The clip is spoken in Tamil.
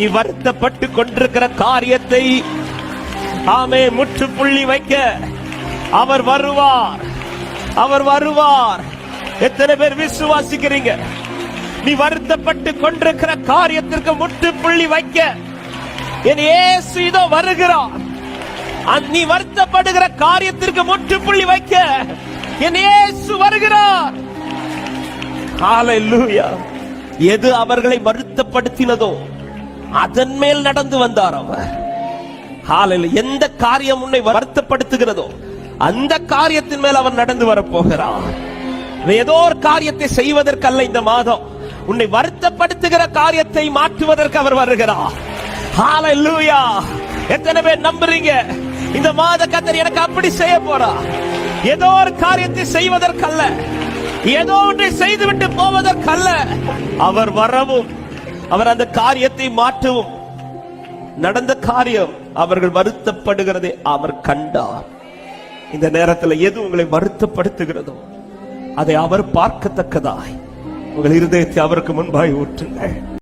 நீ வருத்தப்பட்டு கொண்டிருக்கிற காரியத்தை ஆமே முற்றுப்புள்ளி வைக்க அவர் வருவார். அவர் வருவார். எத்தனை பேர் விசுவாசிக்கிறீங்க? நீ வருத்தப்பட்டு கொண்டிருக்கிற காரியத்திற்கு முற்றுப்புள்ளி வைக்க என் இயேசு இதோ வருகிறார். நீ வருத்தப்படுகிற காரியத்திற்கு முற்றுப்புள்ளி வைக்க என் இயேசு வருகிறார். ஹல்லேலூயா. எது அவர்களை வருத்தப்படுத்தினதோ அதன் மேல் நடந்து வந்தார் அவர். ஹல்லேலூயா. எந்த காரியம் உன்னை வருத்தப்படுத்துகிறதோ அந்த காரியத்தின் மேல் அவர் நடந்து வரப்போகிறார். ஏதோ ஒரு காரியத்தை செய்வதற்கல்ல, இந்த மாதம் உன்னை வருத்தப்படுத்துகிற காரியத்தை மாற்றுவதற்கு அவர் வருகிறார். ஹல்லேலூயா. எத்தனை பேர் நம்புறீங்க? இந்த மாத கர்த்தர் எனக்கு அப்படி செய்ய போறார். ஏதோ ஒரு காரியத்தை செய்வதற்கல்ல, ஏதோ ஒன்றை செய்துவிட்டு போவதற்கல்ல, அவர் வரவும் அவர் அந்த காரியத்தை மாற்றவும். நடந்த காரியம் அவர்கள் வருத்தப்படுகிறதை அவர் கண்டார். இந்த நேரத்தில் எது உங்களை வருத்தப்படுத்துகிறதோ அதை அவர் பார்க்கத்தக்கதாய் உங்கள் இருதயத்தை அவருக்கு முன்பாய் ஊற்றுங்கள்.